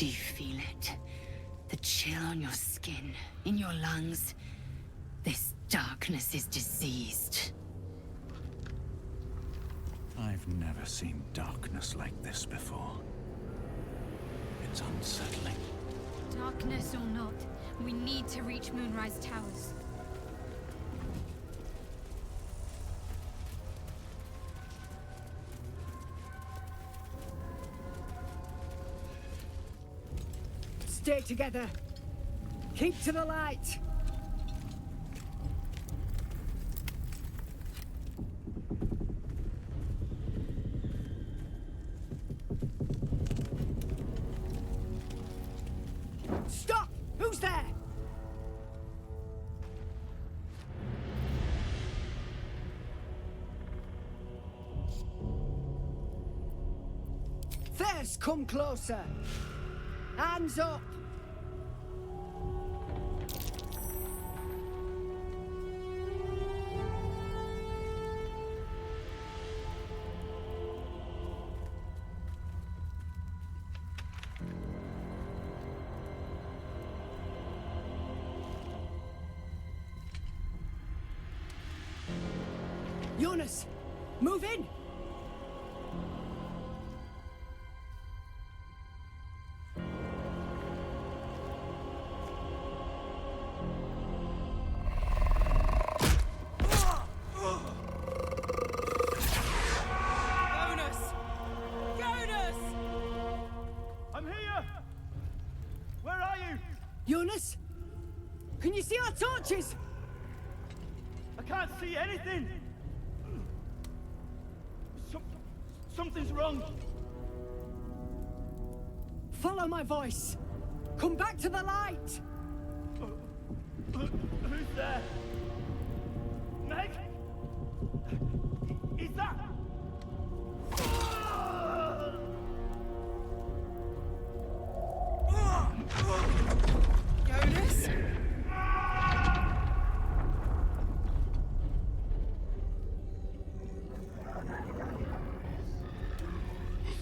Do you feel it? The chill on your skin, in your lungs. This darkness is diseased. I've never seen darkness like this before. It's unsettling. Darkness or not, we need to reach Moonrise Towers. Stay together. Keep to the light. Stop! Who's there? First, come closer. Hands up! Jonas, move in! Jonas? Can you see our torches? I can't see anything! Something's wrong! Follow my voice! Come back to the light! Who's there? Meg? Is that... Jonas?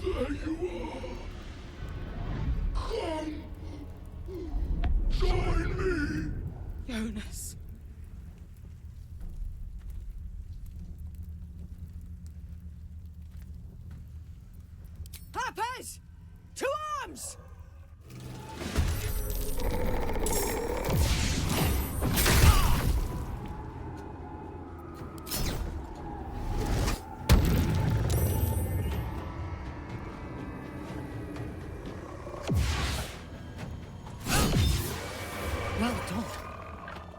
There you are. Come. Join me. Jonas. Harpers! To arms! Well done.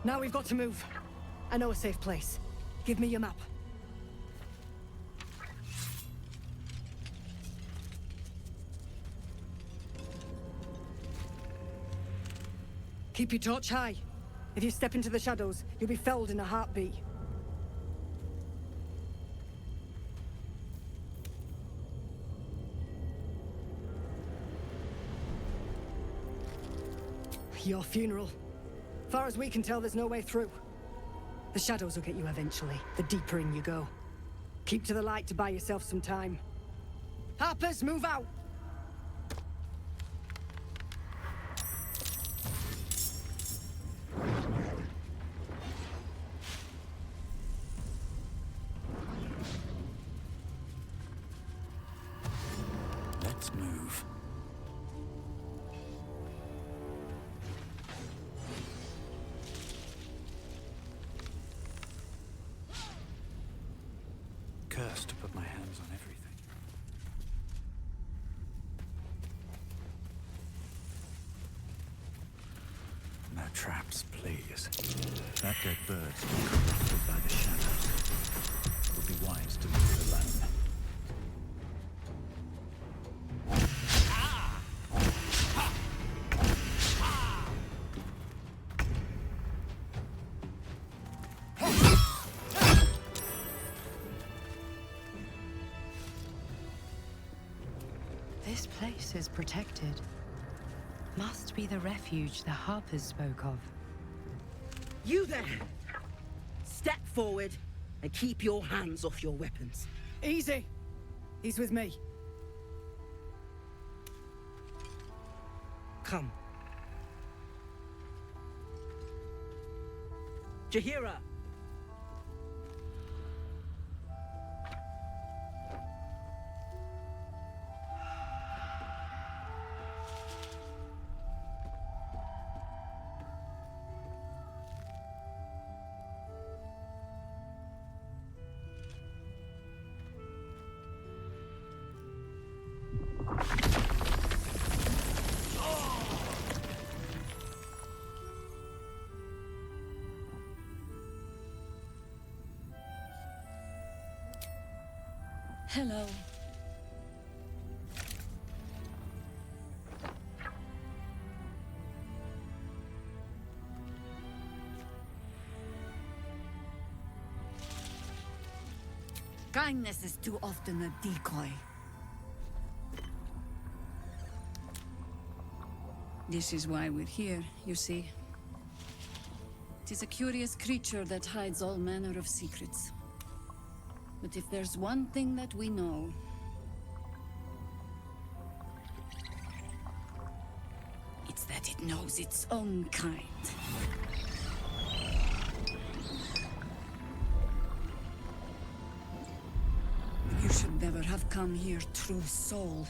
Now we've got to move. I know a safe place. Give me your map. Keep your torch high. If you step into the shadows, you'll be felled in a heartbeat. Your funeral. Far as we can tell, there's no way through. The shadows will get you eventually, the deeper in you go. Keep to the light to buy yourself some time. Harpers, move out! Let's move. Cursed to put my hands on everything. No traps, please. That dead bird's been corrupted by the shadows. It would be wise to leave it alone. This place is protected. Must be the refuge the Harpers spoke of. You there! Step forward and keep your hands off your weapons. Easy. He's with me. Come. Jahira! Hello. Kindness is too often a decoy. This is why we're here, you see. It is a curious creature that hides all manner of secrets. But if there's one thing that we know, it's that it knows its own kind. You should never have come here, true soul.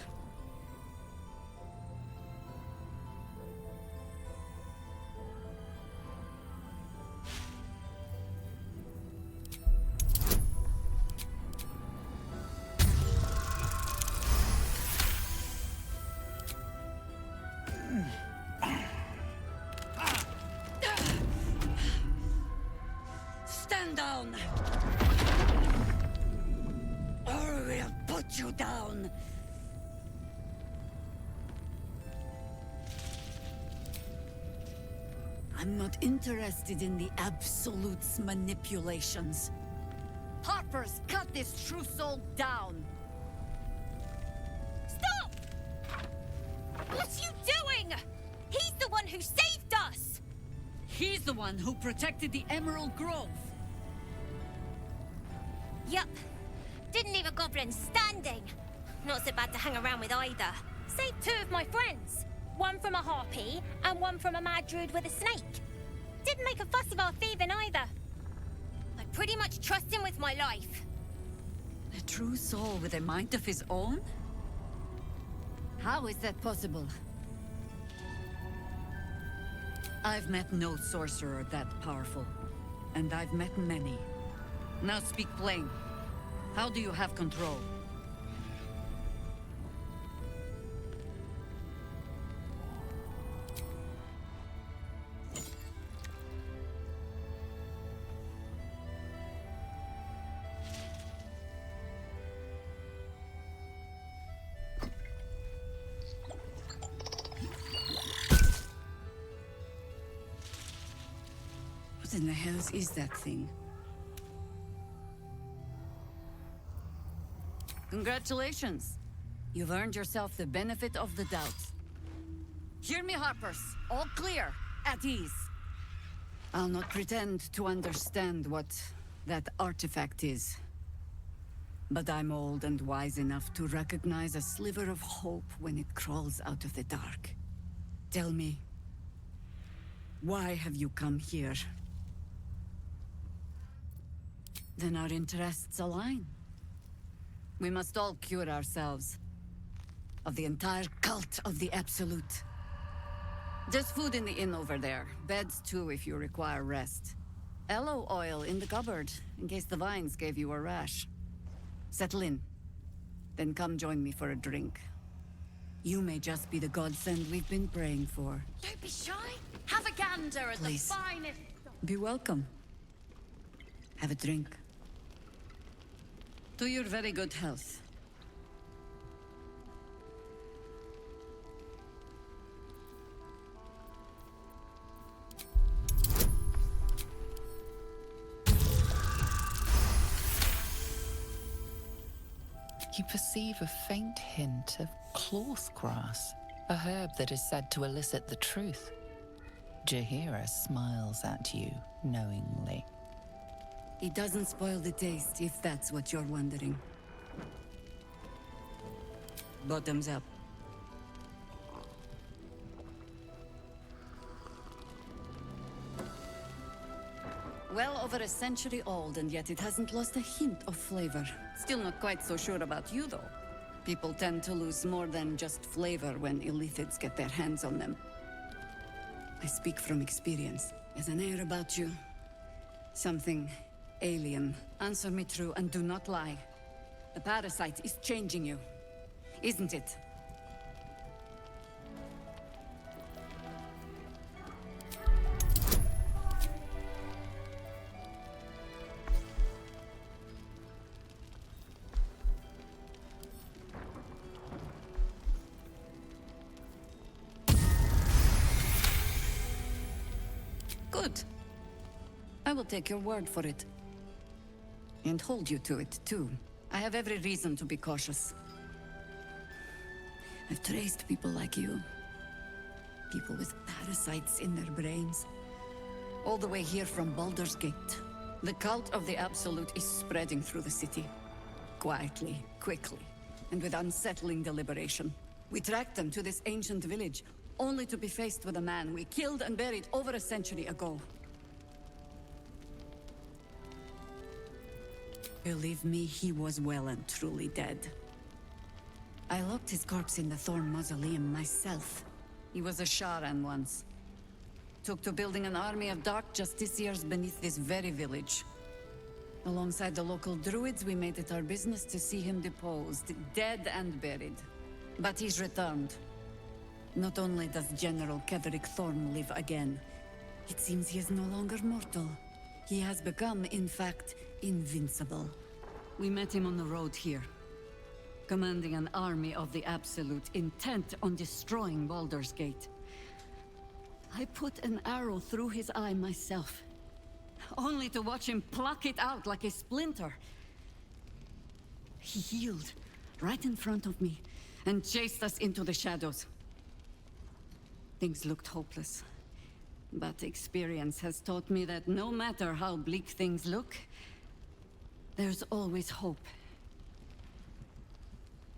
Stand down! Or we'll put you down! I'm not interested in the Absolute's manipulations. Harpers, cut this true soul down! Stop! What are you doing? He's the one who saved us! He's the one who protected the Emerald Grove. Yup. Didn't leave a goblin standing. Not so bad to hang around with either. Saved two of my friends. One from a harpy, and one from a mad druid with a snake. Didn't make a fuss of our thieving either. I pretty much trust him with my life. A true soul with a mind of his own? How is that possible? I've met no sorcerer that powerful. And I've met many. Now speak plain. How do you have control? What in the hells is that thing? Congratulations. You've earned yourself the benefit of the doubt. Hear me, Harpers. All clear. At ease. I'll not pretend to understand what that artifact is. But I'm old and wise enough to recognize a sliver of hope when it crawls out of the dark. Tell me, why have you come here? Then our interests align. We must all cure ourselves of the entire cult of the Absolute. There's food in the inn over there. Beds too if you require rest. Aloe oil in the cupboard in case the vines gave you a rash. Settle in. Then come join me for a drink. You may just be the godsend we've been praying for. Don't be shy. Have a gander at Please. the finest. Be welcome. Have a drink. To your very good health. You perceive a faint hint of cloth grass, a herb that is said to elicit the truth. Jahira smiles at you knowingly. It doesn't spoil the taste, if that's what you're wondering. Bottoms up. over a century old, and yet it hasn't lost a hint of flavor. Still not quite so sure about you, though. People tend to lose more than just flavor when illithids get their hands on them. I speak from experience. There's an air about you. Something alien. Answer me true and do not lie. The parasite is changing you, isn't it? Good. I will take your word for it. And hold you to it, too. I have every reason to be cautious. I've traced people like you. People with parasites in their brains. All the way here from Baldur's Gate. The cult of the Absolute is spreading through the city. Quietly, quickly, and with unsettling deliberation. We tracked them to this ancient village, only to be faced with a man we killed and buried over a century ago. Believe me, he was well and truly dead. I locked his corpse in the Thorn Mausoleum myself. He was a Sharan once. Took to building an army of dark justiciars beneath this very village. Alongside the local druids, we made it our business to see him deposed, dead and buried. But he's returned. Not only does General Ketheric Thorn live again, it seems he is no longer mortal. He has become, in fact, invincible. We met him on the road here, commanding an army of the Absolute, intent on destroying Baldur's Gate. I put an arrow through his eye myself, only to watch him pluck it out like a splinter. He healed right in front of me and chased us into the shadows. Things looked hopeless, but experience has taught me that no matter how bleak things look, there's always hope.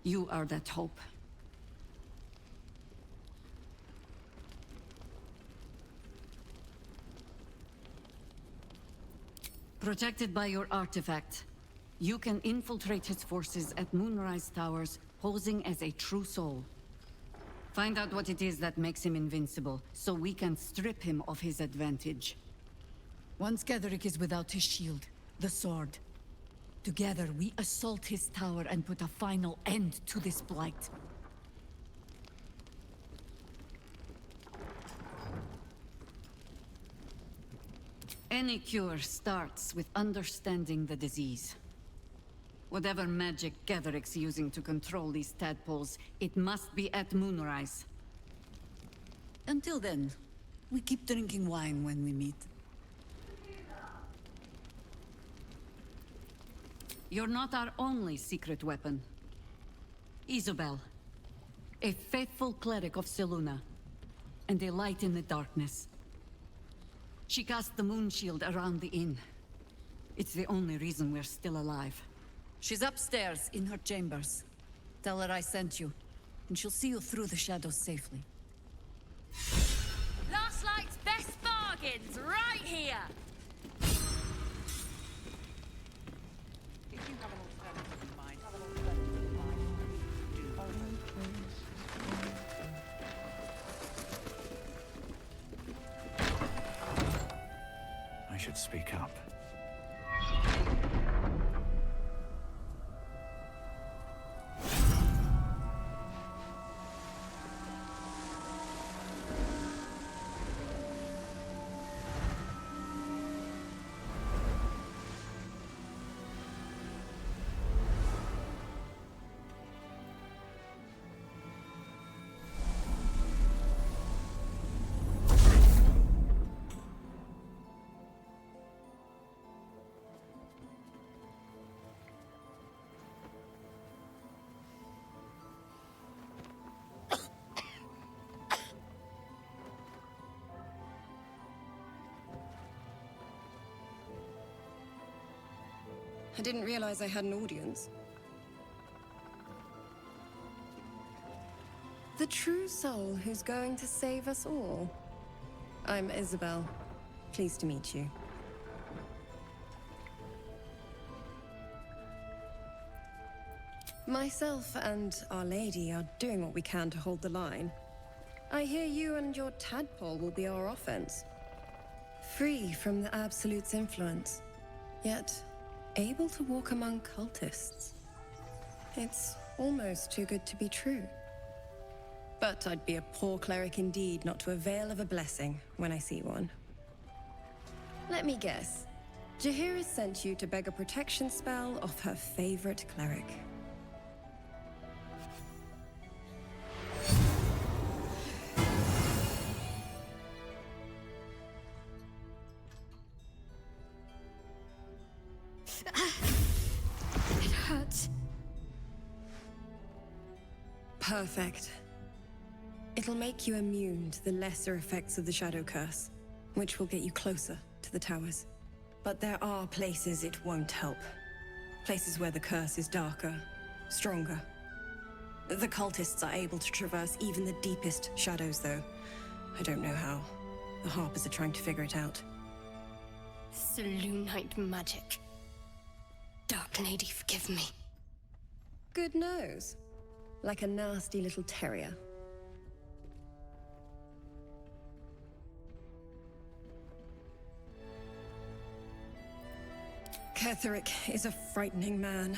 You are that hope. Protected by your artifact, you can infiltrate his forces at Moonrise Towers, posing as a true soul. Find out what it is that makes him invincible, so we can strip him of his advantage. Once Ketheric is without his shield, the sword. Together, we assault his tower and put a final end to this blight. Any cure starts with understanding the disease. Whatever magic Ketheric's using to control these tadpoles, it must be at Moonrise. Until then, we keep drinking wine when we meet. You're not our only secret weapon. Isobel, a faithful cleric of Selûne, and a light in the darkness. She cast the moon shield around the inn. It's the only reason we're still alive. She's upstairs in her chambers. Tell her I sent you, and she'll see you through the shadows safely. Last Light's best bargains, right here! If you have an alternative in mind, I should speak up. I didn't realize I had an audience. The true soul who's going to save us all. I'm Isabel. Pleased to meet you. Myself and Our Lady are doing what we can to hold the line. I hear you and your tadpole will be our offense. Free from the Absolute's influence, yet able to walk among cultists. It's almost too good to be true. But I'd be a poor cleric indeed not to avail of a blessing when I see one. Let me guess. Jaheira sent you to beg a protection spell off her favorite cleric. It hurts. Perfect. It'll make you immune to the lesser effects of the Shadow Curse, which will get you closer to the towers. But there are places it won't help. Places where the curse is darker, stronger. The cultists are able to traverse even the deepest shadows, though. I don't know how. The Harpers are trying to figure it out. Selûnite magic. Dark Lady, forgive me. Good nose. Like a nasty little terrier. Ketheric is a frightening man.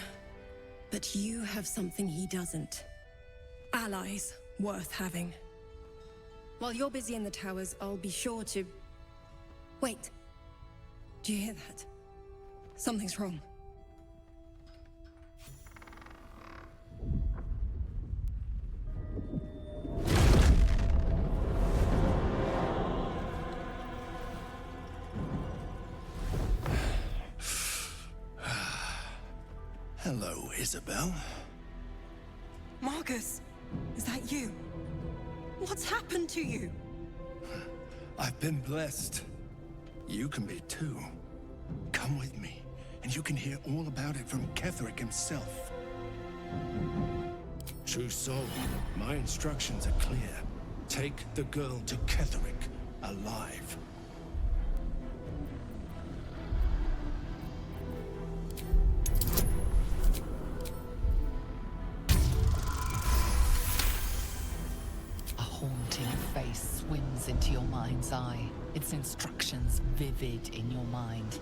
But you have something he doesn't. Allies worth having. While you're busy in the towers, I'll be sure to... Wait. Do you hear that? Something's wrong. Hello, Isabel. Marcus, is that you? What's happened to you? I've been blessed. You can be too. Come with me, and you can hear all about it from Ketheric himself. True soul, my instructions are clear. Take the girl to Ketheric, alive. Face swims into your mind's eye, its instructions vivid in your mind.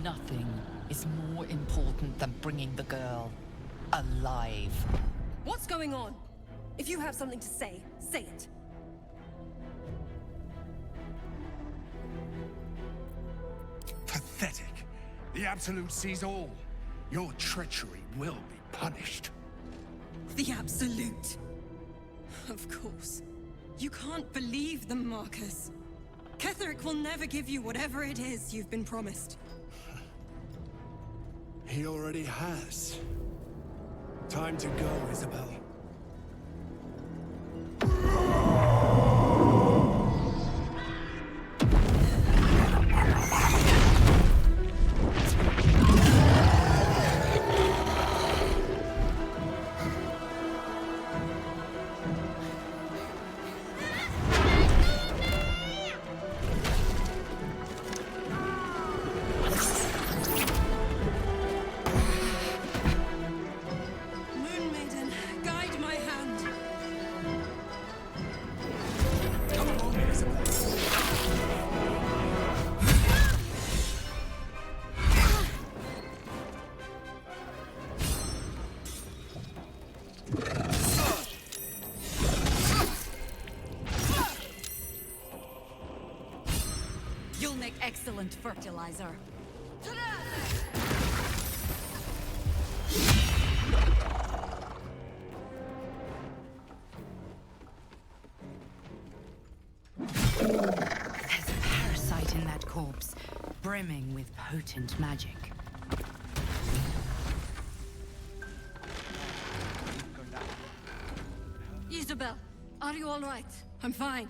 Nothing is more important than bringing the girl alive. What's going on? If you have something to say, say it. Pathetic. The Absolute sees all. Your treachery will be punished. The Absolute. Of course. You can't believe them, Marcus. Ketheric will never give you whatever it is you've been promised. He already has. Time to go, Isabel. You'll make excellent fertilizer. There's a parasite in that corpse, brimming with potent magic. Isabel, are you all right? I'm fine.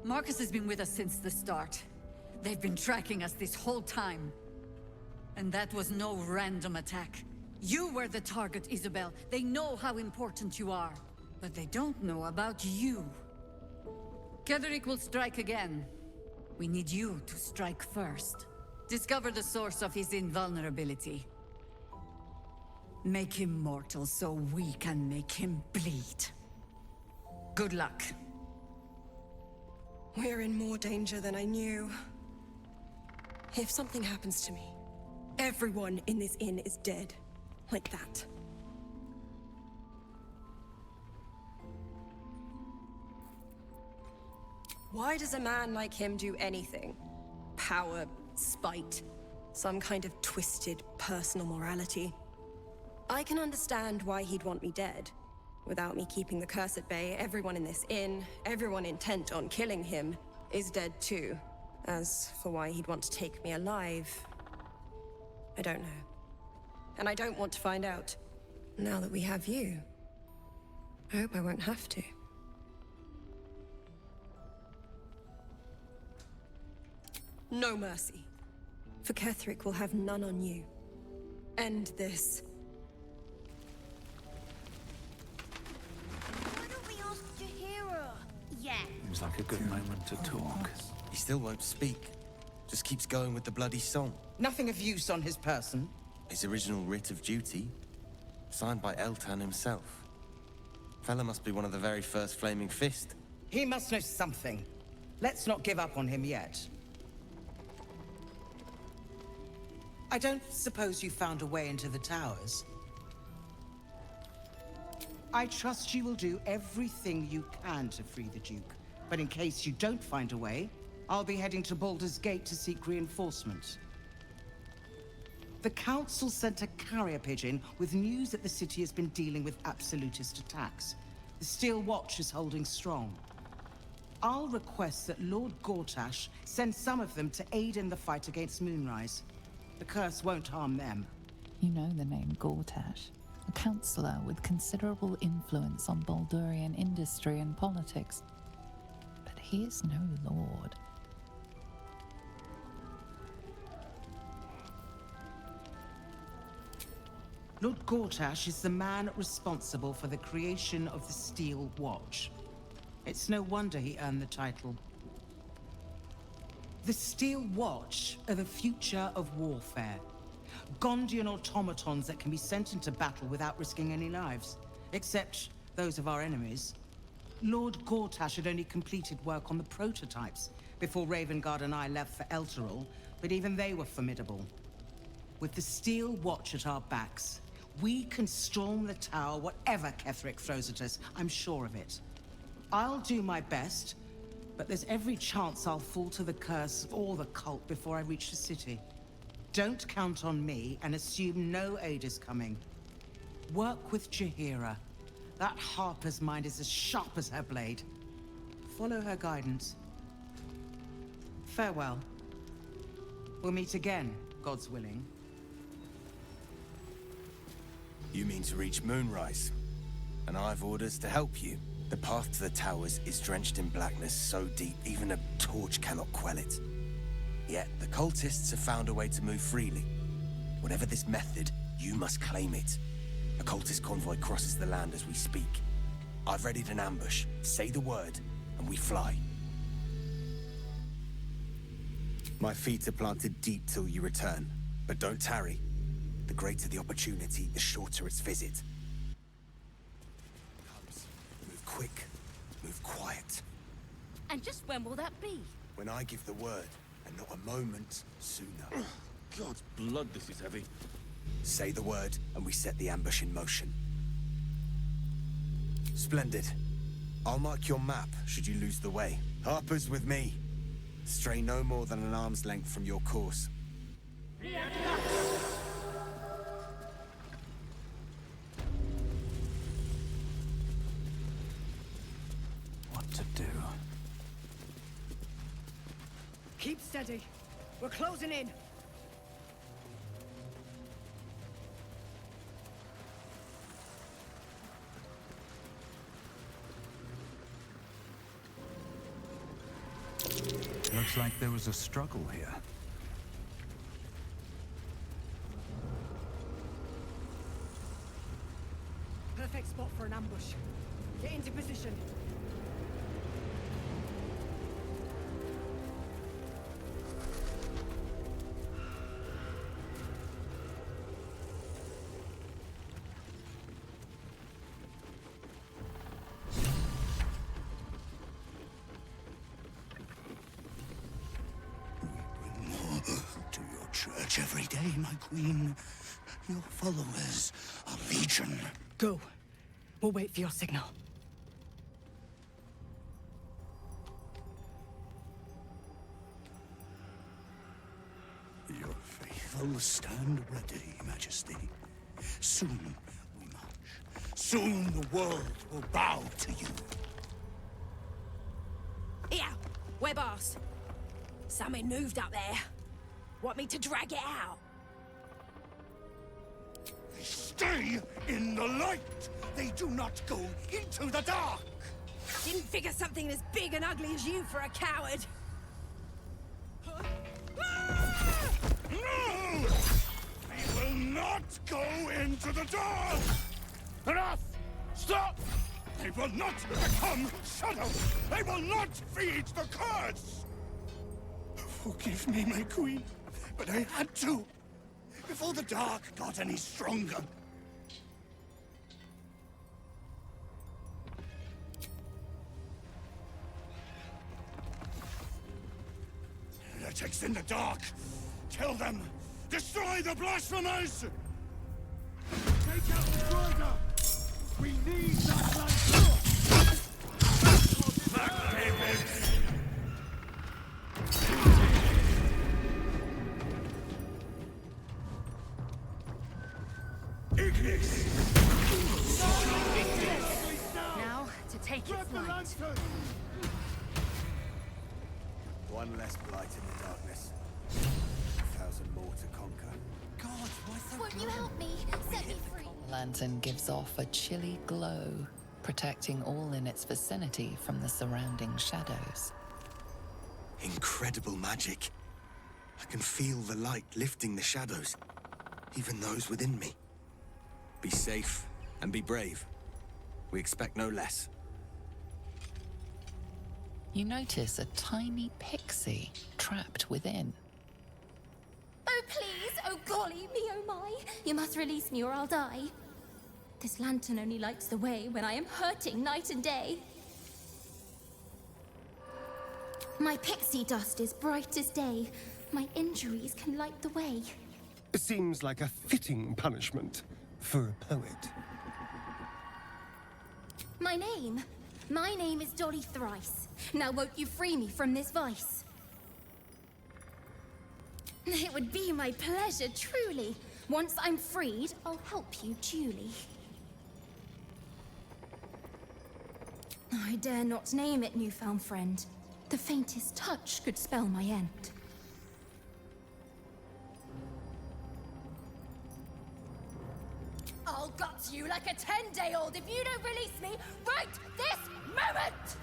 Marcus has been with us since the start. They've been tracking us this whole time. And that was no random attack. You were the target, Isabel. They know how important you are. But they don't know about you. Ketheric will strike again. We need you to strike first. Discover the source of his invulnerability. Make him mortal so we can make him bleed. Good luck. We're in more danger than I knew. If something happens to me, everyone in this inn is dead. Like that. Why does a man like him do anything? Power, spite, some kind of twisted personal morality. I can understand why he'd want me dead. Without me keeping the curse at bay, everyone in this inn, everyone intent on killing him, is dead too. As for why he'd want to take me alive, I don't know. And I don't want to find out. Now that we have you, I hope I won't have to. No mercy. For Ketheric will have none on you. End this. Why don't we ask Jahira? Yeah. Seems like a good moment to talk. He still won't speak. Just keeps going with the bloody song. Nothing of use on his person. His original writ of duty, signed by Eltan himself. Fella must be one of the very first Flaming Fist. He must know something. Let's not give up on him yet. I don't suppose you found a way into the towers? I trust you will do everything you can to free the Duke. But in case you don't find a way, I'll be heading to Baldur's Gate to seek reinforcements. The Council sent a carrier pigeon with news that the city has been dealing with absolutist attacks. The Steel Watch is holding strong. I'll request that Lord Gortash send some of them to aid in the fight against Moonrise. The curse won't harm them. You know the name Gortash, a councillor with considerable influence on Baldurian industry and politics. But he is no lord. Lord Gortash is the man responsible for the creation of the Steel Watch. It's no wonder he earned the title. The Steel Watch are the future of warfare. Gondian automatons that can be sent into battle without risking any lives, except those of our enemies. Lord Gortash had only completed work on the prototypes before Ravengard and I left for Elturel, but even they were formidable. With the Steel Watch at our backs, we can storm the tower whatever Ketheric throws at us, I'm sure of it. I'll do my best, but there's every chance I'll fall to the curse or the cult before I reach the city. Don't count on me and assume no aid is coming. Work with Jahira. That Harper's mind is as sharp as her blade. Follow her guidance. Farewell. We'll meet again, God's willing. You mean to reach Moonrise, and I've orders to help you. The path to the towers is drenched in blackness so deep even a torch cannot quell it. Yet the cultists have found a way to move freely. Whatever this method, you must claim it. A cultist convoy crosses the land as we speak. I've readied an ambush. Say the word, and we fly. My feet are planted deep till you return, but don't tarry. The greater the opportunity, the shorter its visit. Move quick, move quiet. And just when will that be? When I give the word, and not a moment sooner. God's blood, this is heavy. Say the word, and we set the ambush in motion. Splendid. I'll mark your map, should you lose the way. Harper's with me. Stray no more than an arm's length from your course. What to do? Keep steady. We're closing in. Looks like there was a struggle here. Perfect spot for an ambush. Get into position. church every day, my queen. Your followers are legion. Go. We'll wait for your signal. Your faithful stand ready, Majesty. Soon we march. Soon the world will bow to you. Here, we're boss. Something moved up there. Want me to drag it out? They stay in the light. They do not go into the dark. Didn't figure something as big and ugly as you for a coward. No! They will not go into the dark! Enough! Stop! They will not become shadows! They will not feed the curse! Forgive me, my queen, but I had to. Before the dark got any stronger. Heretics in the dark! Kill them! Destroy the blasphemers! Take out the driver! We need that light! Back, David! Ignis! Now, to take its light. One less blight in the darkness. 1,000 more to conquer. God, why so Won't you help me? Set me free. Lantern gives off a chilly glow, protecting all in its vicinity from the surrounding shadows. Incredible magic. I can feel the light lifting the shadows, even those within me. Be safe and be brave. We expect no less. You notice a tiny pixie trapped within. Oh, please! Oh, golly me, oh my! You must release me or I'll die. This lantern only lights the way when I am hurting night and day. My pixie dust is bright as day. My injuries can light the way. It seems like a fitting punishment for a poet. My name is Dolly Thrice. Now won't you free me from this vice? It would be my pleasure, truly. Once I'm freed, I'll help you duly. I dare not name it, newfound friend. The faintest touch could spell my end. I'll gut you like a 10-day-old if you don't release me right this moment!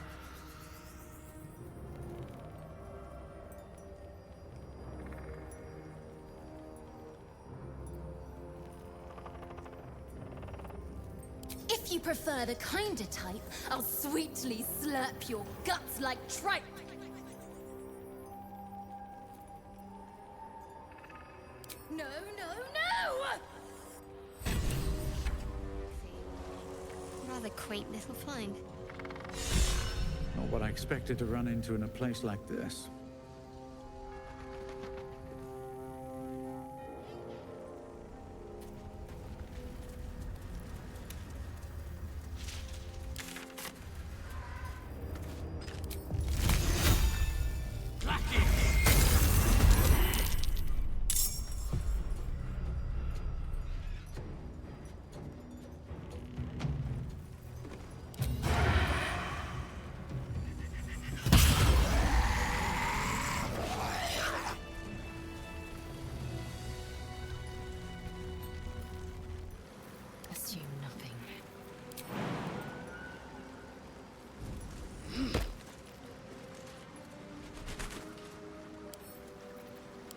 If you prefer the kinder type, I'll sweetly slurp your guts like tripe. No, no, no! Rather quaint little find. Not what I expected to run into in a place like this. Assume nothing.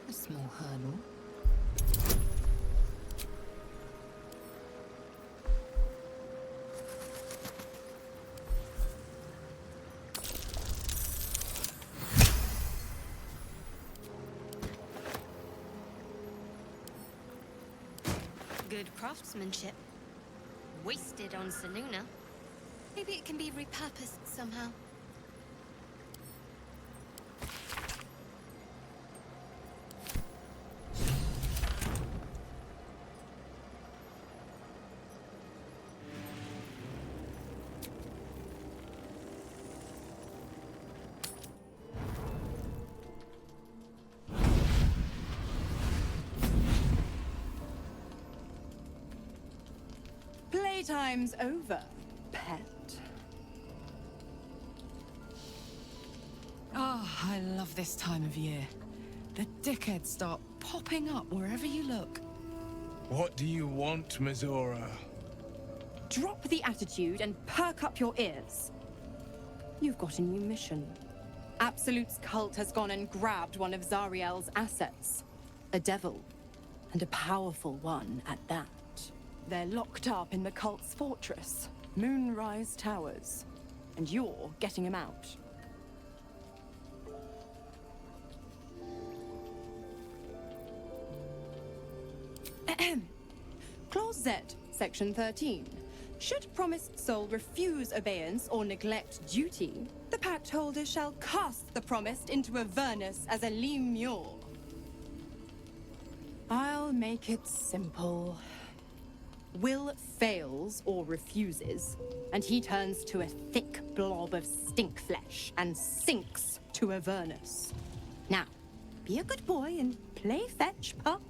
A small hurdle. Good craftsmanship. Wasted on Saluna. Maybe it can be repurposed somehow. Playtime's over, pet. Oh, I love this time of year. The dickheads start popping up wherever you look. What do you want, Mizora? Drop the attitude and perk up your ears. You've got a new mission. Absolute's cult has gone and grabbed one of Zariel's assets. A devil. And a powerful one at that. They're locked up in the cult's fortress, Moonrise Towers. And you're getting him out. Clause Z, Section 13. Should promised soul refuse obeyance or neglect duty, the pact holder shall cast the promised into Avernus as a lemure. I'll make it simple. Will fails or refuses, and he turns to a thick blob of stink flesh and sinks to Avernus. Now, be a good boy and play fetch, pup,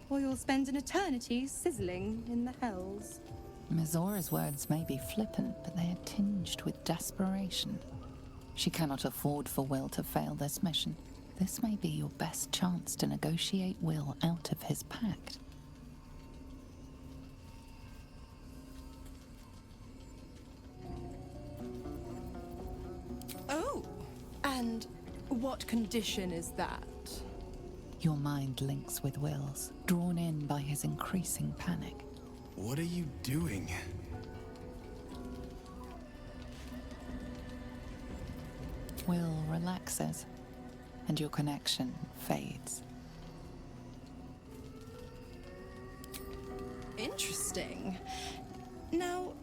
or you'll spend an eternity sizzling in the hells. Mizora's words may be flippant, but they are tinged with desperation. She cannot afford for Will to fail this mission. This may be your best chance to negotiate Will out of his pact. Oh, and what condition is that? Your mind links with Will's, drawn in by his increasing panic. What are you doing? Will relaxes, and your connection fades. Interesting. Now,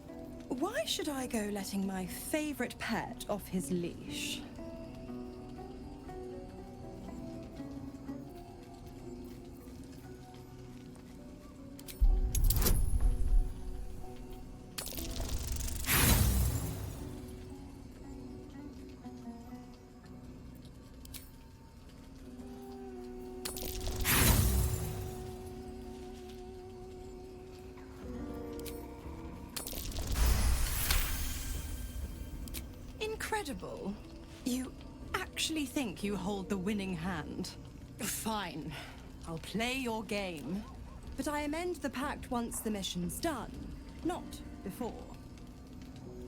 why should I go letting my favorite pet off his leash? Incredible. You actually think you hold the winning hand? Fine. I'll play your game. But I amend the pact once the mission's done, not before.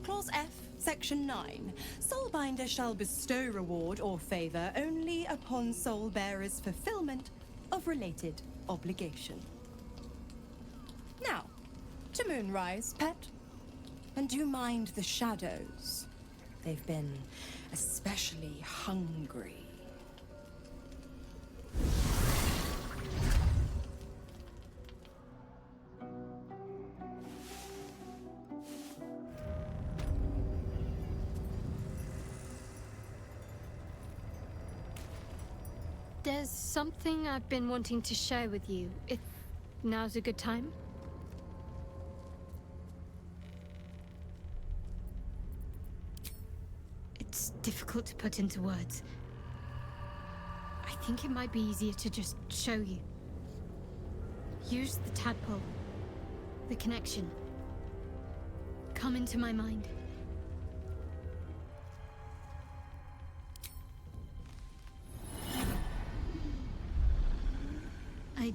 Clause F, Section 9. Soulbinder shall bestow reward or favor only upon soul bearer's fulfillment of related obligation. Now, to Moonrise, pet. And do mind the shadows. They've been especially hungry. There's something I've been wanting to share with you, if now's a good time. It's difficult to put into words. I think it might be easier to just show you. Use the tadpole. The connection. Come into my mind. I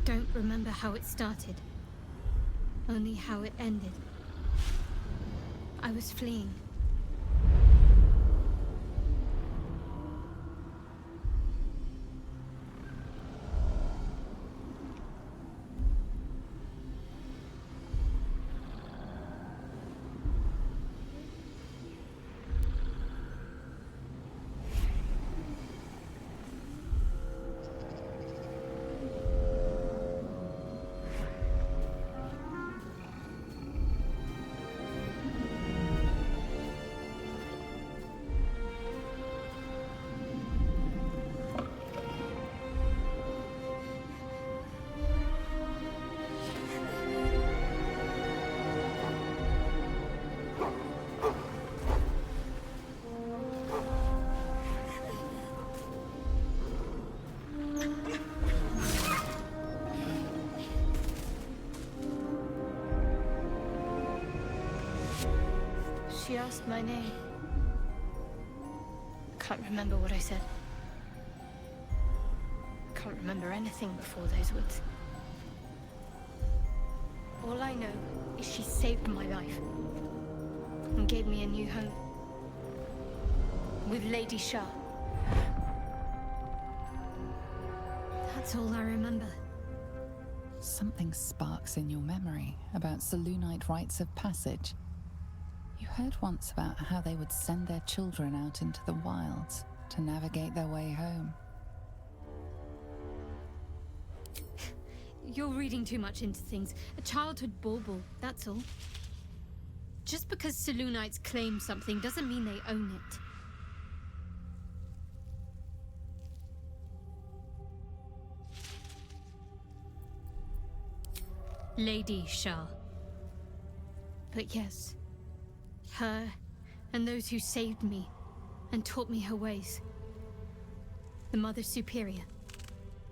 don't remember how it started. Only how it ended. I was fleeing. She asked my name. I can't remember what I said. I can't remember anything before those words. All I know is she saved my life and gave me a new home with Lady SHAR. That's all I remember. Something sparks in your memory about Selûnite rites of passage. You heard once about how they would send their children out into the wilds to navigate their way home. You're reading too much into things. A childhood bauble, that's all. Just because Selûnites claim something doesn't mean they own it. Lady SHAR. But yes, her and those who saved me and taught me her ways. The Mother Superior.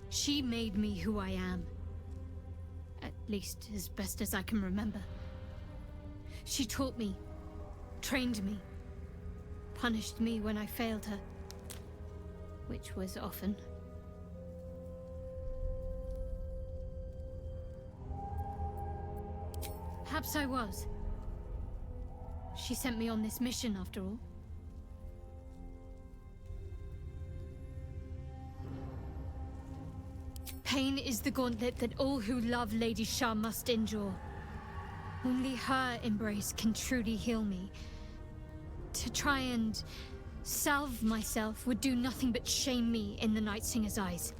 She made me who I am. At least as best as I can remember. She taught me, trained me, punished me when I failed her, which was often. Perhaps I was. She sent me on this mission after all. Pain is the gauntlet that all who love Lady SHAR must endure. Only her embrace can truly heal me. To try and salve myself would do nothing but shame me in the Night Singer's eyes.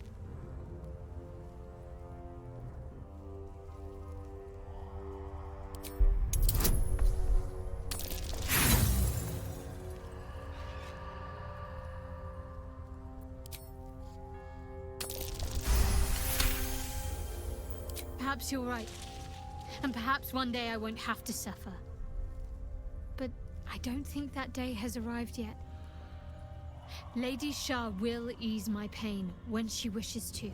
Perhaps you're right. And perhaps one day I won't have to suffer. But I don't think that day has arrived yet. Lady SHAR will ease my pain when she wishes to.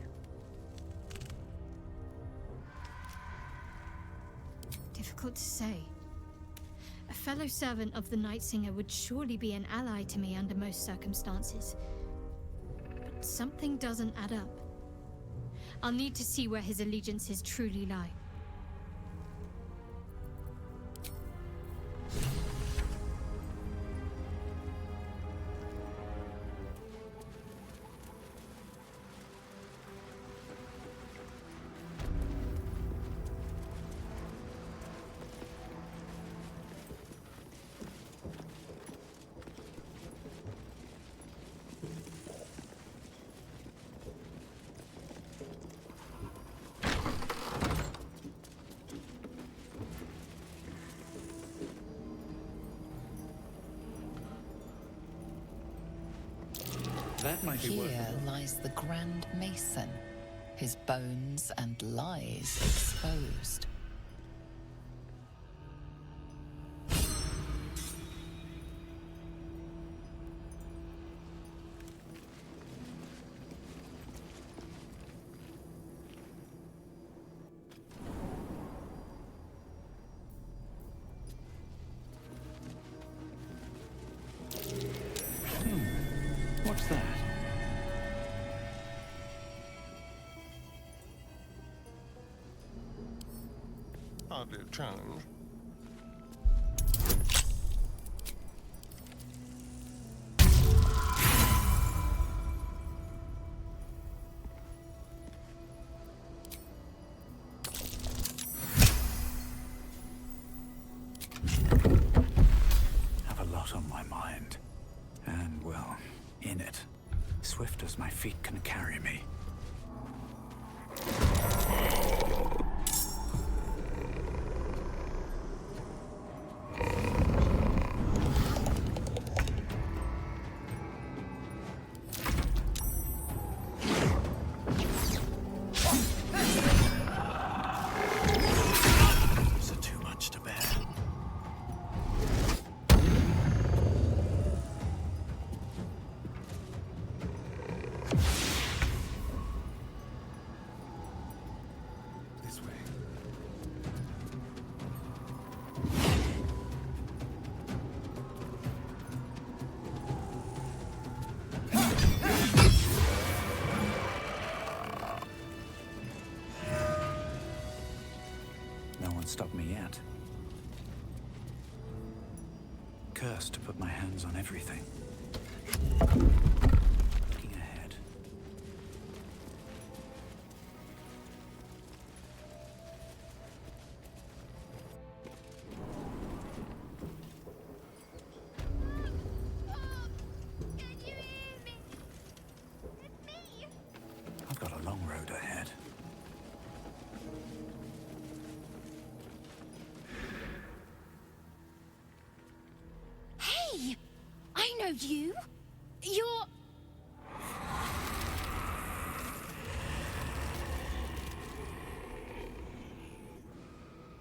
Difficult to say. A fellow servant of the Night Singer would surely be an ally to me under most circumstances. But something doesn't add up. I'll need to see where his allegiances truly lie. That might be Here lies the Grand Mason, his bones and lies exposed. What's that? Hardly a challenge. Have a lot on my mind. And, well, in it. Swift as my feet can carry me. Is it too much to bear? won't stop me yet. Cursed to put my hands on everything. Looking ahead. I've got a long road ahead. Hey! I know you! You're...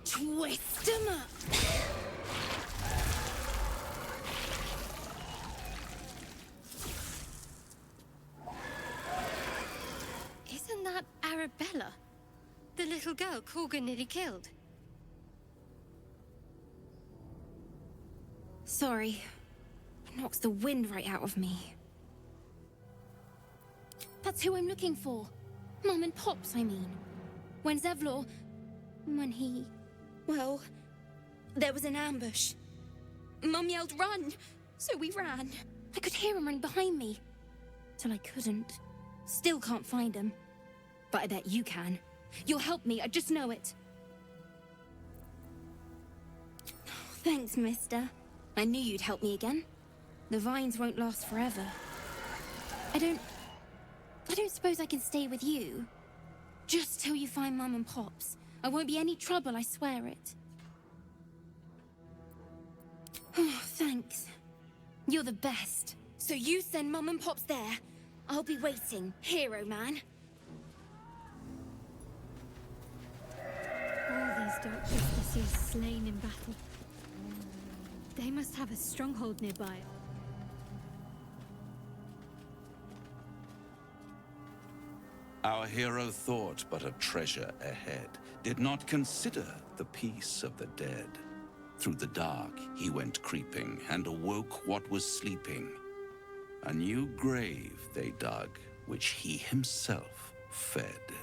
Twist 'em up! Isn't that Arabella? The little girl Corgan nearly killed. Sorry. It knocks the wind right out of me. That's who I'm looking for. Mum and Pops, I mean. When Zevlor... When he... Well... There was an ambush. Mum yelled, "Run!" So we ran. I could hear him running behind me. Till I couldn't. Still can't find him. But I bet you can. You'll help me, I just know it. Thanks, mister. I knew you'd help me again. The vines won't last forever. I don't suppose I can stay with you. Just till you find Mum and Pops. I won't be any trouble, I swear it. Oh, thanks. You're the best. So you send Mum and Pops there. I'll be waiting, hero man. All these dark justices slain in battle. They must have a stronghold nearby. Our hero thought but of treasure ahead, did not consider the peace of the dead. Through the dark he went creeping, and awoke what was sleeping. A new grave they dug, which he himself fed.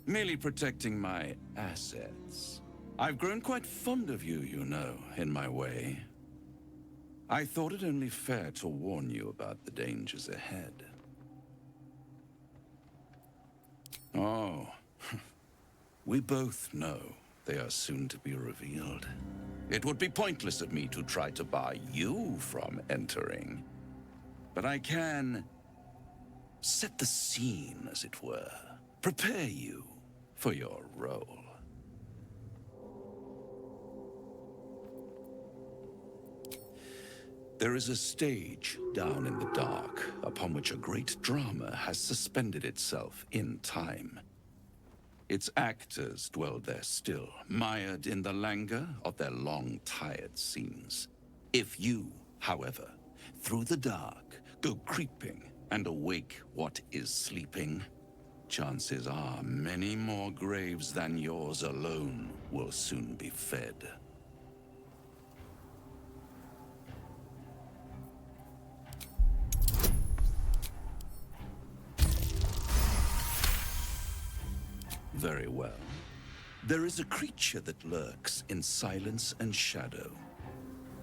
Merely protecting my assets. I've grown quite fond of you, you know, in my way. I thought it only fair to warn you about the dangers ahead. Oh, we both know they are soon to be revealed. It would be pointless of me to try to bar you from entering. But I can set the scene, as it were. Prepare you for your role. There is a stage down in the dark upon which a great drama has suspended itself in time. Its actors dwell there still, mired in the languor of their long, tired scenes. If you, however, through the dark, go creeping and awake what is sleeping, chances are many more graves than yours alone will soon be fed. Very well. There is a creature that lurks in silence and shadow.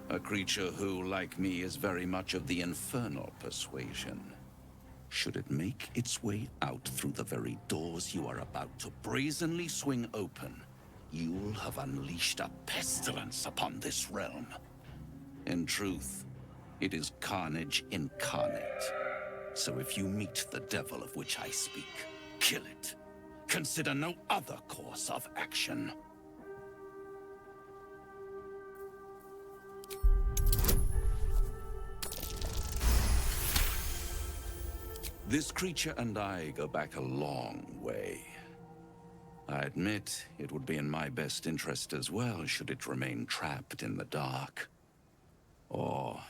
A creature who, like me, is very much of the infernal persuasion. Should it make its way out through the very doors you are about to brazenly swing open, you'll have unleashed a pestilence upon this realm. In truth, it is carnage incarnate. So if you meet the devil of which I speak, kill it. Consider no other course of action. This creature and I go back a long way. I admit it would be in my best interest as well should it remain trapped in the dark. Or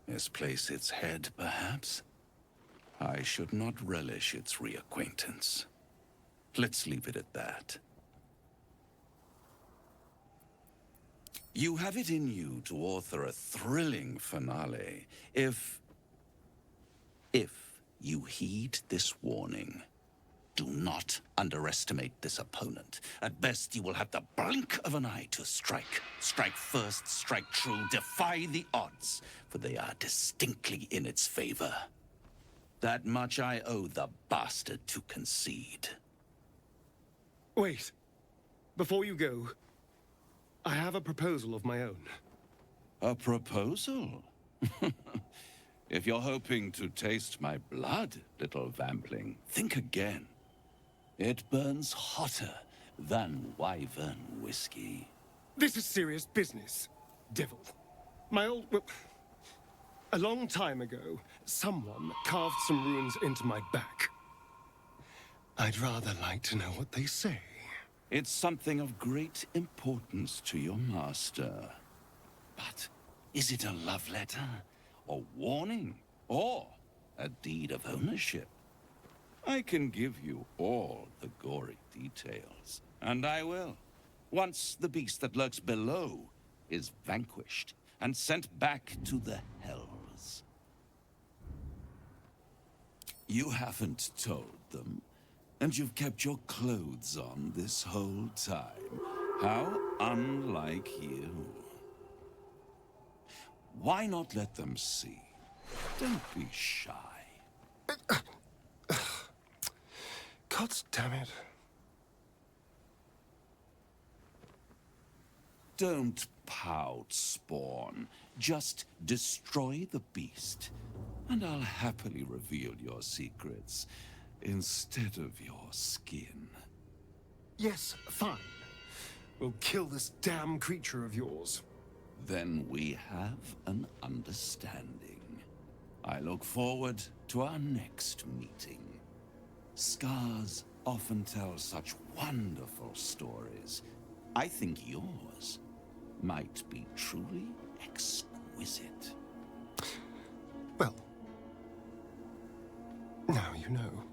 misplace its head, perhaps? I should not relish its reacquaintance. Let's leave it at that. You have it in you to author a thrilling finale if you heed this warning. Do not underestimate this opponent. At best, you will have the blink of an eye to strike. Strike first, strike true, defy the odds, for they are distinctly in its favor. That much I owe the bastard to concede. Wait. Before you go, I have a proposal of my own. A proposal? If you're hoping to taste my blood, little vampling, think again. It burns hotter than wyvern whiskey. This is serious business, devil. Well, a long time ago, someone carved some runes into my back. I'd rather like to know what they say. It's something of great importance to your master. But is it a love letter, a warning, or a deed of ownership? I can give you all the gory details, and I will, once the beast that lurks below is vanquished and sent back to the hells. You haven't told them, and you've kept your clothes on this whole time. How unlike you. Why not let them see? Don't be shy. God damn it. Don't pout, Spawn. Just destroy the beast, and I'll happily reveal your secrets instead of your skin. Yes, fine. We'll kill this damn creature of yours. Then we have an understanding. I look forward to our next meeting. Scars often tell such wonderful stories. I think yours might be truly exquisite. Well, now you know.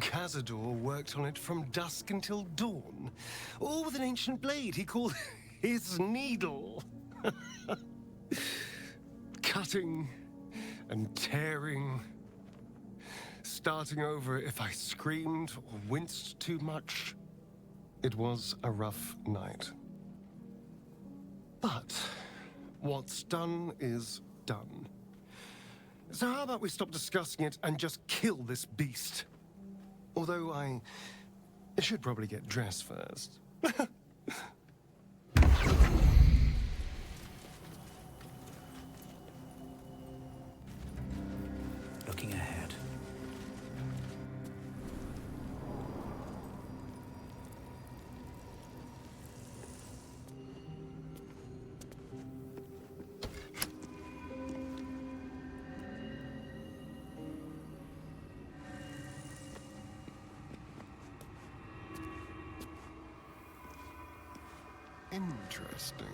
Cazador worked on it from dusk until dawn, all with an ancient blade he called his needle. Cutting and tearing, starting over if I screamed or winced too much. It was a rough night. But what's done is done. So how about we stop discussing it and just kill this beast? Although I should probably get dressed first. Looking ahead. Interesting.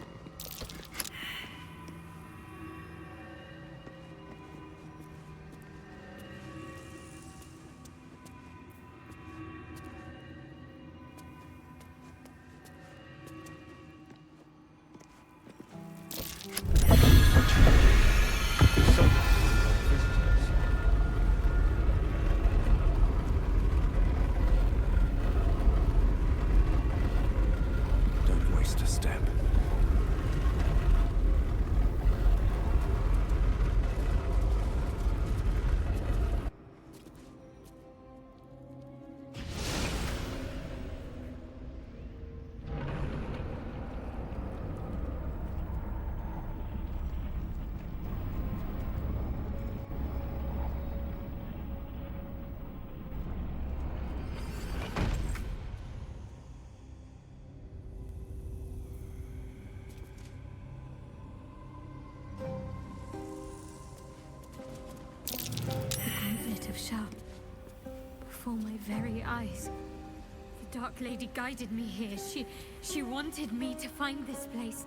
Don't waste a step. Of SHAR. Before my very eyes. The Dark Lady guided me here. She wanted me to find this place.